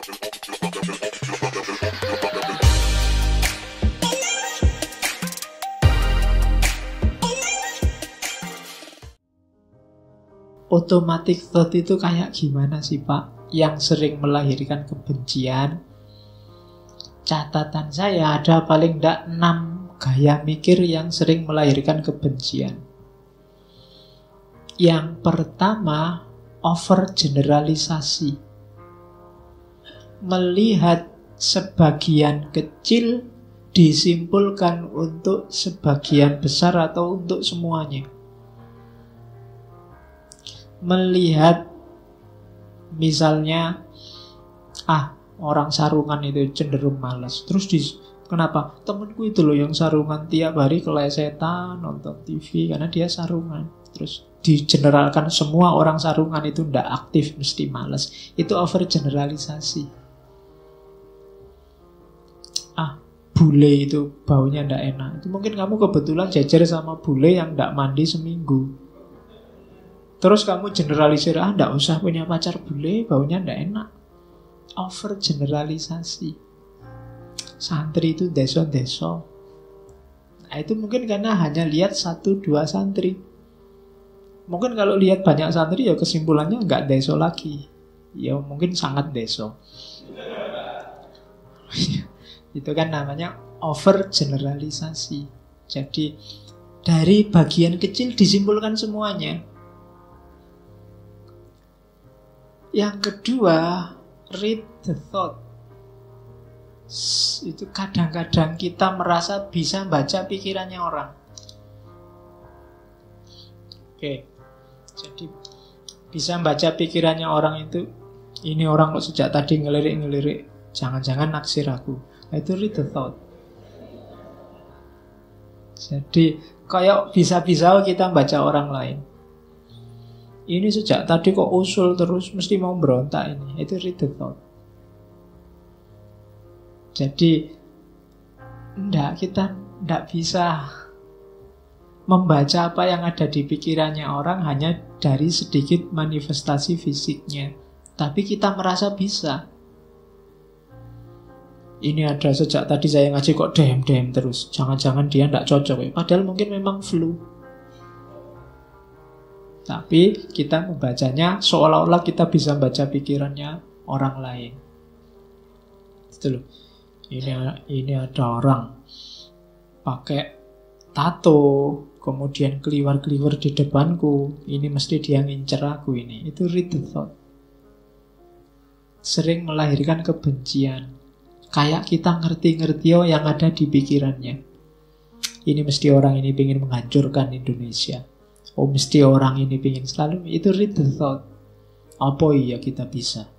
Automatic thought itu kayak gimana sih Pak? Yang sering melahirkan kebencian. Catatan saya ada paling tidak 6 gaya mikir yang sering melahirkan kebencian. Yang pertama, overgeneralisasi. Melihat sebagian kecil disimpulkan untuk sebagian besar atau untuk semuanya. Melihat misalnya orang sarungan itu cenderung malas, terus kenapa? Temenku itu loh yang sarungan tiap hari kelesetan nonton TV karena dia sarungan. Terus digeneralkan semua orang sarungan itu ndak aktif, mesti malas. Itu overgeneralisasi. Bule itu baunya ndak enak. Itu mungkin kamu kebetulan jajar sama bule yang ndak mandi seminggu. Terus kamu generalisir, ndak usah punya pacar bule, baunya ndak enak. Overgeneralisasi. Santri itu deso-deso. Nah, itu mungkin karena hanya lihat 1-2 santri. Mungkin kalau lihat banyak santri ya kesimpulannya nggak deso lagi. Ya mungkin sangat deso. Itu kan namanya overgeneralisasi. Jadi dari bagian kecil disimpulkan semuanya. Yang kedua, read the thought. Itu kadang-kadang kita merasa bisa baca pikirannya orang. Oke. Jadi bisa baca pikirannya orang itu, ini orang kok sejak tadi ngelirik-ngelirik, jangan-jangan naksir aku. Itu read the thought. Jadi kayak bisa-bisa kita baca orang lain. Ini sejak tadi kok usul terus, mesti mau berontak ini. Itu read the thought. Jadi kita tidak bisa membaca apa yang ada di pikirannya orang hanya dari sedikit manifestasi fisiknya. Tapi kita merasa bisa. Ini ada sejak tadi saya ngaji kok dem-dem terus. Jangan-jangan dia tidak cocok. Padahal mungkin memang flu. Tapi kita membacanya seolah-olah kita bisa baca pikirannya orang lain. Itu loh. Ini ada orang pakai tato, kemudian keliwar-keliwar di depanku. Ini mesti dia ngincer aku ini. Itu read the thought. Sering melahirkan kebencian. Kayak kita ngerti-ngerti yang ada di pikirannya. Ini mesti orang ini ingin menghancurkan Indonesia. Mesti orang ini ingin selalu. Itu read the thought. Apa iya kita bisa?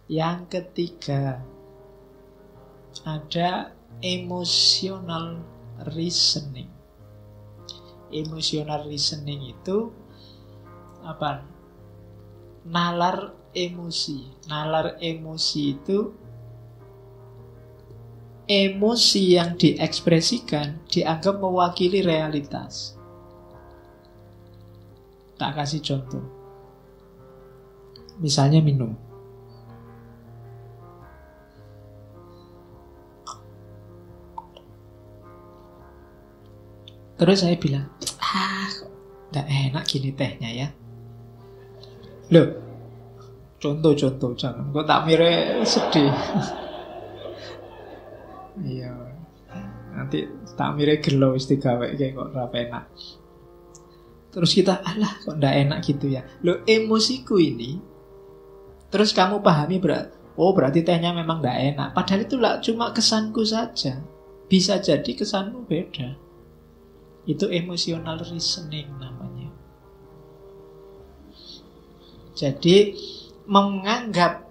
Yang ketiga, ada emotional reasoning. Emotional reasoning itu apa? Nalar emosi. Nalar emosi itu emosi yang diekspresikan dianggap mewakili realitas. Tak kasih contoh. Misalnya minum. Terus saya bilang, gak enak gini tehnya ya. Loh, contoh jangan. Kok tak mire sedih. Iya. Nanti tak mire gelo istigawe kayak kok ora enak. Terus kita, kok ndak enak gitu ya. Loh, emosiku ini. Terus kamu pahami berarti tehnya memang ndak enak. Padahal itu cuma kesanku saja. Bisa jadi kesanmu beda. Itu emotional reasoning namanya. Jadi menganggap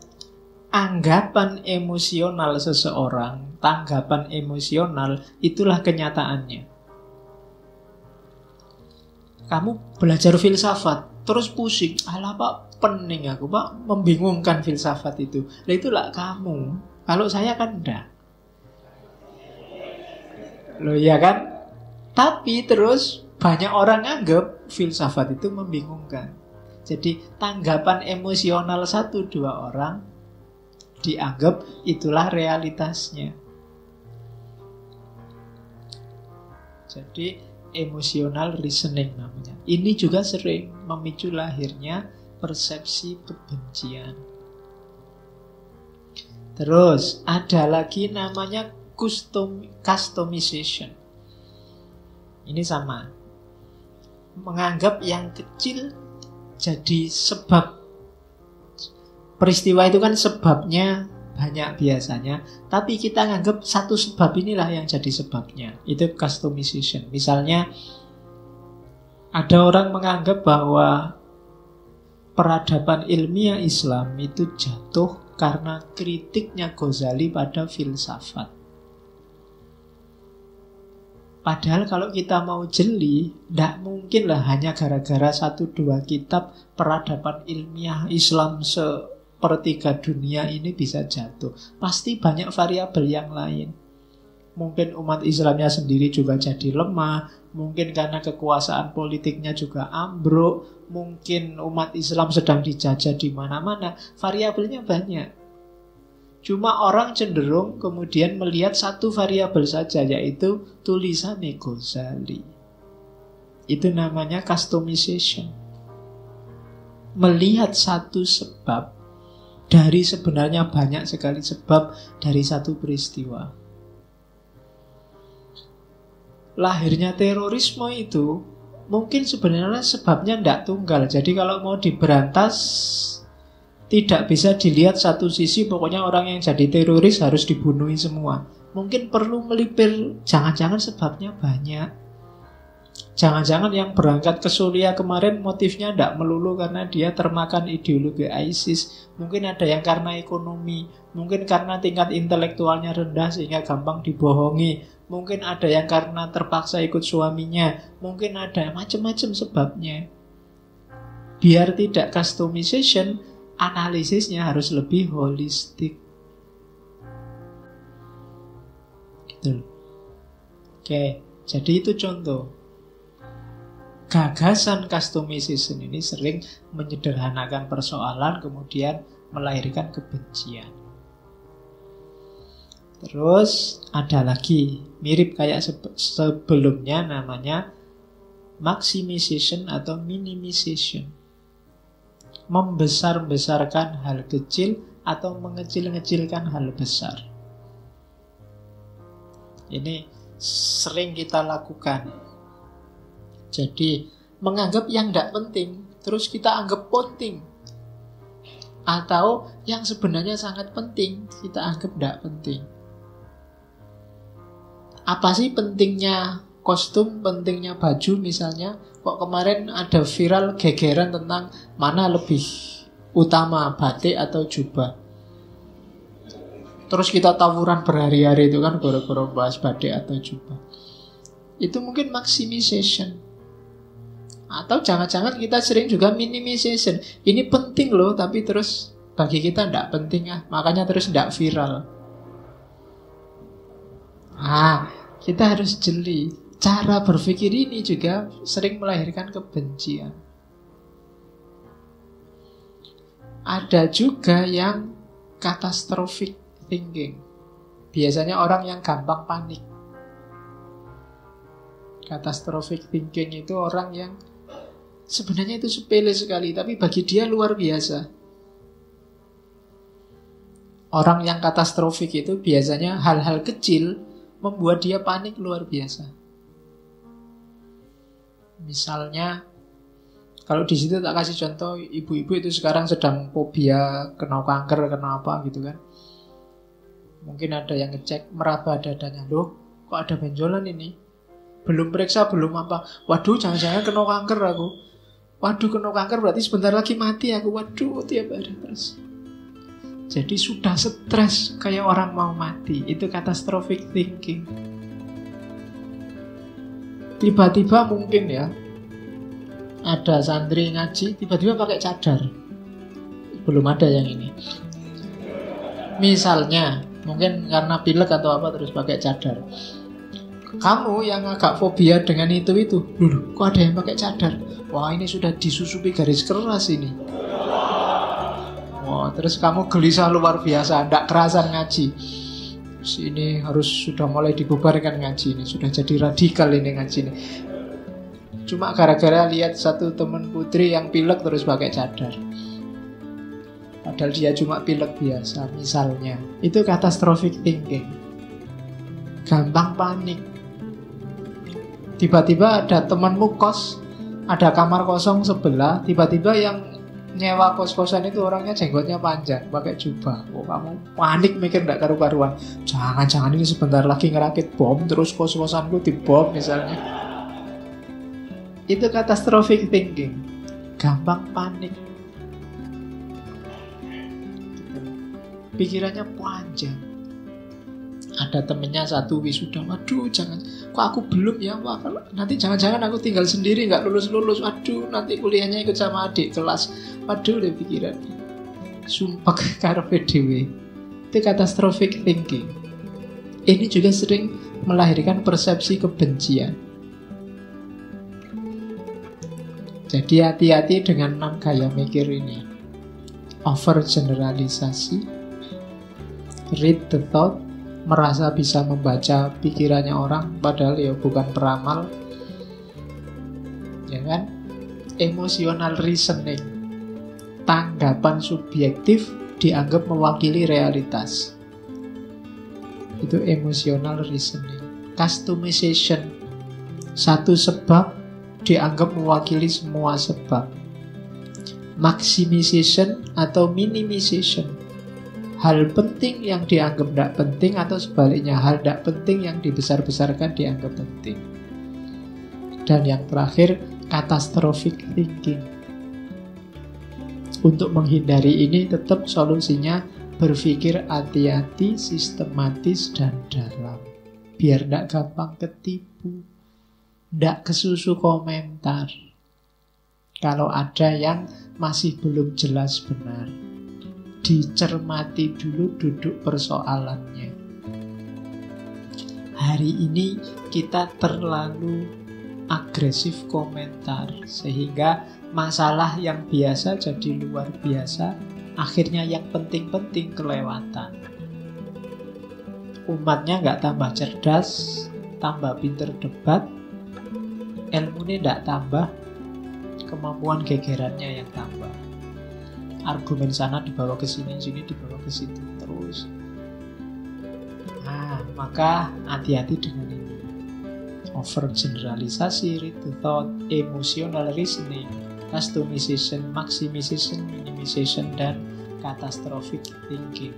anggapan emosional seseorang, tanggapan emosional, itulah kenyataannya. Kamu belajar filsafat, terus pusing. Pak, pening aku, Pak, membingungkan filsafat itu. Nah itulah kamu. Kalau saya kan enggak. Loh ya kan? Tapi terus banyak orang anggap filsafat itu membingungkan. Jadi tanggapan emosional 1-2 orang dianggap itulah realitasnya. Jadi emotional reasoning namanya. Ini juga sering memicu lahirnya persepsi kebencian. Terus ada lagi namanya customization. Ini sama. Menganggap yang kecil jadi sebab. Peristiwa itu kan sebabnya banyak biasanya, tapi kita nganggap satu sebab inilah yang jadi sebabnya. Itu customization. Misalnya ada orang menganggap bahwa peradaban ilmiah Islam itu jatuh karena kritiknya Ghazali pada filsafat. Padahal kalau kita mau jeli, tidak mungkin lah hanya gara-gara 1-2 kitab peradaban ilmiah Islam sepertiga dunia ini bisa jatuh. Pasti banyak variabel yang lain. Mungkin umat Islamnya sendiri juga jadi lemah, mungkin karena kekuasaan politiknya juga ambruk, mungkin umat Islam sedang dijajah di mana-mana. Variabelnya banyak. Cuma orang cenderung kemudian melihat satu variabel saja, yaitu tulisan Ghazali. Itu namanya customization. Melihat satu sebab dari sebenarnya banyak sekali sebab dari satu peristiwa. Lahirnya terorisme itu mungkin sebenarnya sebabnya tidak tunggal. Jadi kalau mau diberantas, tidak bisa dilihat satu sisi, pokoknya orang yang jadi teroris harus dibunuhi semua. Mungkin perlu melipir, jangan-jangan sebabnya banyak. Jangan-jangan yang berangkat ke Suriah kemarin motifnya tidak melulu karena dia termakan ideologi ISIS. Mungkin ada yang karena ekonomi, mungkin karena tingkat intelektualnya rendah sehingga gampang dibohongi. Mungkin ada yang karena terpaksa ikut suaminya, mungkin ada macam-macam sebabnya. Biar tidak customization, analisisnya harus lebih holistik. Gitu. Oke, jadi itu contoh. Gagasan customization ini sering menyederhanakan persoalan, kemudian melahirkan kebencian. Terus ada lagi, mirip kayak sebelumnya, namanya maximization atau minimization. Membesar-besarkan hal kecil atau mengecil-ngecilkan hal besar. Ini sering kita lakukan. Jadi menganggap yang tidak penting terus kita anggap penting, atau yang sebenarnya sangat penting kita anggap tidak penting. Apa sih pentingnya kostum, pentingnya baju misalnya? Kok kemarin ada viral gegeran tentang mana lebih utama, batik atau jubah. Terus kita tawuran berhari-hari itu kan gara-gara bahas batik atau jubah. Itu mungkin maximization. Atau jangan-jangan kita sering juga minimization. Ini penting loh, tapi terus bagi kita tidak penting makanya terus tidak viral. Kita harus jeli. Cara berpikir ini juga sering melahirkan kebencian. Ada juga yang catastrophic thinking. Biasanya orang yang gampang panik. Catastrophic thinking itu orang yang sebenarnya itu sepele sekali, tapi bagi dia luar biasa. Orang yang katastrofik itu biasanya hal-hal kecil membuat dia panik luar biasa. Misalnya, kalau di situ tak kasih contoh, ibu-ibu itu sekarang sedang fobia kena kanker, kena apa gitu kan. Mungkin ada yang ngecek meraba dadanya, loh kok ada benjolan ini? Belum periksa, belum apa. Waduh, jangan-jangan kena kanker aku. Waduh, kena kanker berarti sebentar lagi mati aku. Waduh, tiap hari terus. Jadi sudah stres kayak orang mau mati. Itu catastrophic thinking. Tiba-tiba mungkin ya ada santri ngaji, tiba-tiba pakai cadar. Belum ada yang ini. Misalnya, mungkin karena pilek atau apa terus pakai cadar. Kamu yang agak fobia dengan itu, dulu kok ada yang pakai cadar? Wah, ini sudah disusupi garis keras ini. Oh, terus kamu gelisah luar biasa, tidak kerasan ngaji. Terus ini harus sudah mulai dibubarkan ngaji ini, sudah jadi radikal ini ngaji ini. Cuma gara-gara lihat satu teman putri yang pilek terus pakai cadar. Padahal dia cuma pilek biasa misalnya. Itu catastrophic thinking. Gampang panik. Tiba-tiba ada temanmu kos, ada kamar kosong sebelah, tiba-tiba yang nyewa kos-kosan itu orangnya jenggotnya panjang, pakai jubah. Oh, kamu panik mikir tidak karu-karuan. Jangan-jangan ini sebentar lagi ngerakit bom, terus kos-kosanku dibom misalnya. Itu catastrophic thinking. Gampang panik. Pikirannya panjang. Ada temennya satu wisuda, waduh jangan, kok aku belum ya, wah nanti jangan-jangan aku tinggal sendiri nggak lulus-lulus, waduh nanti kuliahnya ikut sama adik kelas, waduh udah pikiran sumpah karepe dhewe. Itu catastrophic thinking. Ini juga sering melahirkan persepsi kebencian. Jadi hati-hati dengan 6 gaya mikir ini. Overgeneralisasi, read the thought, merasa bisa membaca pikirannya orang padahal ya bukan peramal, ya kan? Emotional reasoning, tanggapan subjektif dianggap mewakili realitas. Itu emotional reasoning. Customization, satu sebab dianggap mewakili semua sebab. Maximization atau minimization, hal penting yang dianggap tidak penting, atau sebaliknya hal tidak penting yang dibesar-besarkan dianggap penting. Dan yang terakhir, catastrophic thinking. Untuk menghindari ini tetap solusinya berpikir hati-hati, sistematis, dan dalam. Biar tidak gampang ketipu, tidak kesusu komentar. Kalau ada yang masih belum jelas benar, dicermati dulu duduk persoalannya. Hari ini kita terlalu agresif komentar, sehingga masalah yang biasa jadi luar biasa, akhirnya yang penting-penting kelewatan. Umatnya nggak tambah cerdas, tambah pinter debat, ilmunya nggak tambah, kemampuan gegerannya yang tambah. Argumen sana dibawa ke sini, sini dibawa ke situ terus. Nah, maka hati-hati dengan ini. Overgeneralisasi, read the thought, emotional reasoning, customization, maximization, minimization, dan catastrophic thinking.